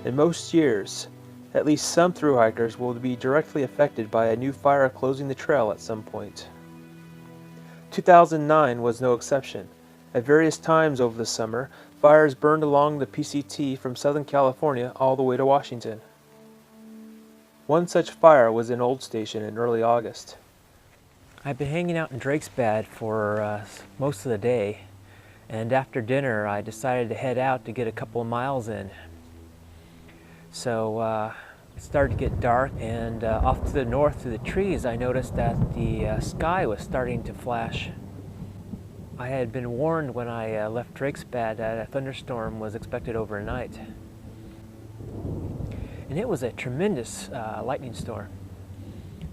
In most years, at least some thru-hikers will be directly affected by a new fire closing the trail at some point. 2009 was no exception. At various times over the summer, fires burned along the PCT from Southern California all the way to Washington. One such fire was in Old Station in early August. I've been hanging out in Drakesbad for most of the day, and after dinner I decided to head out to get a couple of miles in. So it started to get dark, and off to the north through the trees I noticed that the sky was starting to flash. I had been warned when I left Drakesbad that a thunderstorm was expected overnight. And it was a tremendous lightning storm.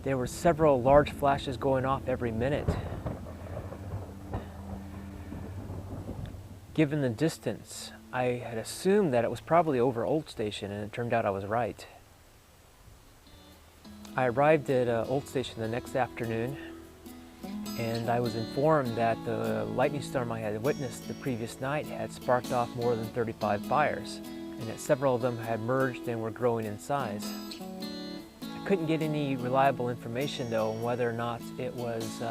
There were several large flashes going off every minute. Given the distance, I had assumed that it was probably over Old Station, and it turned out I was right. I arrived at Old Station the next afternoon, and I was informed that the lightning storm I had witnessed the previous night had sparked off more than 35 fires, and that several of them had merged and were growing in size. I couldn't get any reliable information though on whether or not it was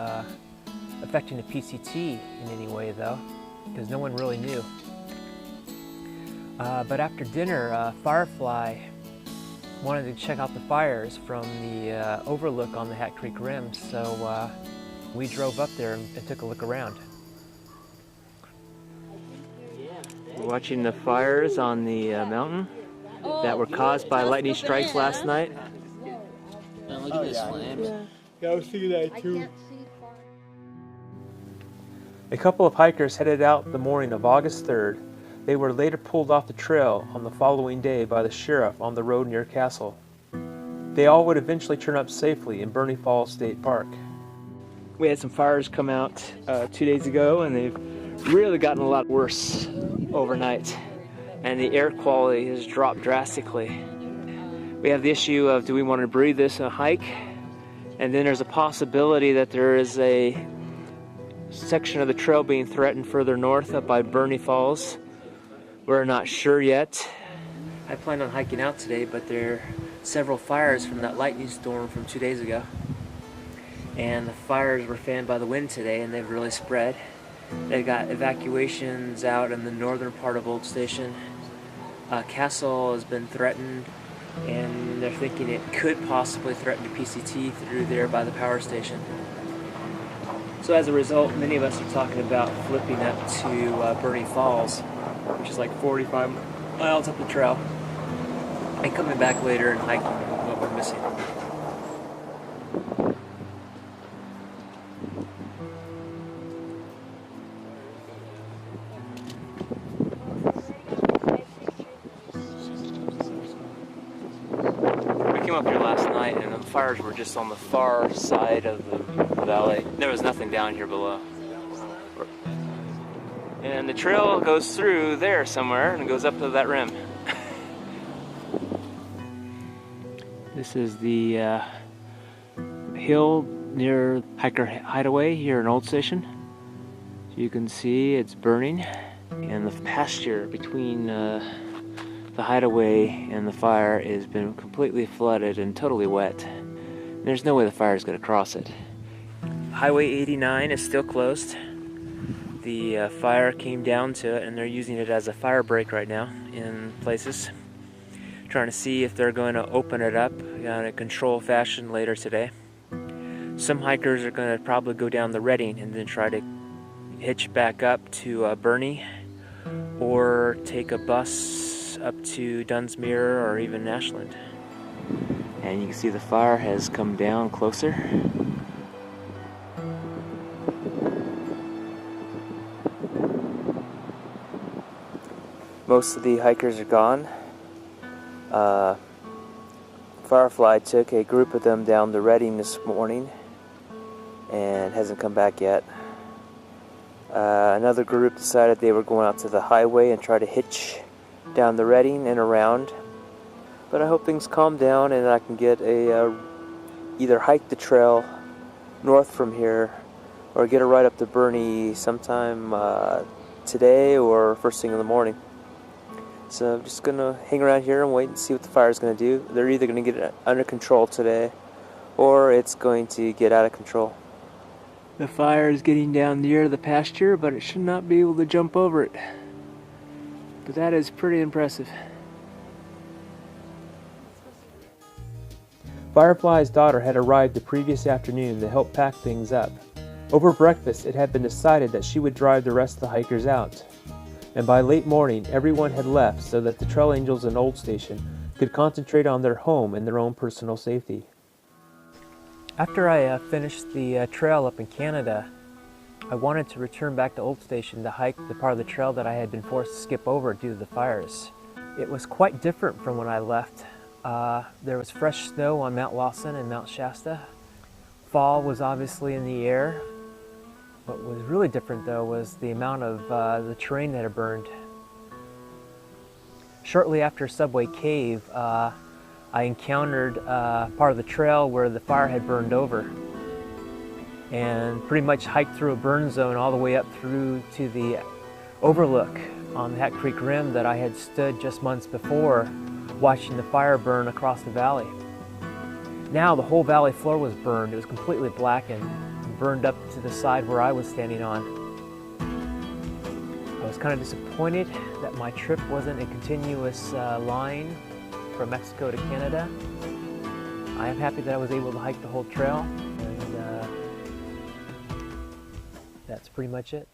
affecting the PCT in any way though, because no one really knew. But after dinner, Firefly wanted to check out the fires from the overlook on the Hat Creek Rim, so we drove up there and took a look around. We're watching the fires on the mountain that were caused by lightning strikes last night. Look at this flame. Go see that too. A couple of hikers headed out the morning of August 3rd. They were later pulled off the trail on the following day by the sheriff on the road near Castle. They all would eventually turn up safely in Burney Falls State Park. We had some fires come out 2 days ago, and they've really gotten a lot worse overnight, and the air quality has dropped drastically. We have the issue of, do we want to breathe this in a hike? And then there's a possibility that there is a section of the trail being threatened further north up by Burney Falls. We're not sure yet. I planned on hiking out today, but there are several fires from that lightning storm from 2 days ago. And the fires were fanned by the wind today, and they've really spread. They've got evacuations out in the northern part of Old Station. Castle has been threatened, and they're thinking it could possibly threaten the PCT through there by the power station. So as a result, many of us are talking about flipping up to Burney Falls, which is like 45 miles up the trail, and coming back later and hiking what we're missing. We came up here last night, and the fires were just on the far side of the valley. There was nothing down here below. And the trail goes through there somewhere and goes up to that rim. This is the hill near Hiker Hideaway here in Old Station. So you can see it's burning, and the pasture between the hideaway and the fire has been completely flooded and totally wet. There's no way the fire is going to cross it. Highway 89 is still closed. The fire came down to it, and they're using it as a fire break right now in places. Trying to see if they're going to open it up in a controlled fashion later today. Some hikers are going to probably go down the Redding and then try to hitch back up to Burney, or take a bus up to Dunsmuir or even Ashland. And you can see the fire has come down closer. Most of the hikers are gone. Firefly took a group of them down the Redding this morning and hasn't come back yet. Another group decided they were going out to the highway and try to hitch down the Redding and around. But I hope things calm down and I can get either hike the trail north from here or get a ride up to Burney sometime today or first thing in the morning. So I'm just gonna hang around here and wait and see what the fire's gonna do. They're either gonna get it under control today, or it's going to get out of control. The fire is getting down near the pasture, but it should not be able to jump over it. But that is pretty impressive. Firefly's daughter had arrived the previous afternoon to help pack things up. Over breakfast, it had been decided that she would drive the rest of the hikers out. And by late morning, everyone had left so that the Trail Angels in Old Station could concentrate on their home and their own personal safety. After I finished the trail up in Canada, I wanted to return back to Old Station to hike the part of the trail that I had been forced to skip over due to the fires. It was quite different from when I left. There was fresh snow on Mount Lawson and Mount Shasta. Fall was obviously in the air. What was really different though was the amount of the terrain that had burned. Shortly after Subway Cave, I encountered part of the trail where the fire had burned over, and pretty much hiked through a burn zone all the way up through to the overlook on the Hat Creek Rim that I had stood just months before, watching the fire burn across the valley. Now the whole valley floor was burned. It was completely blackened and burned up to the side where I was standing on. I was kind of disappointed that my trip wasn't a continuous line from Mexico to Canada. I am happy that I was able to hike the whole trail, and that's pretty much it.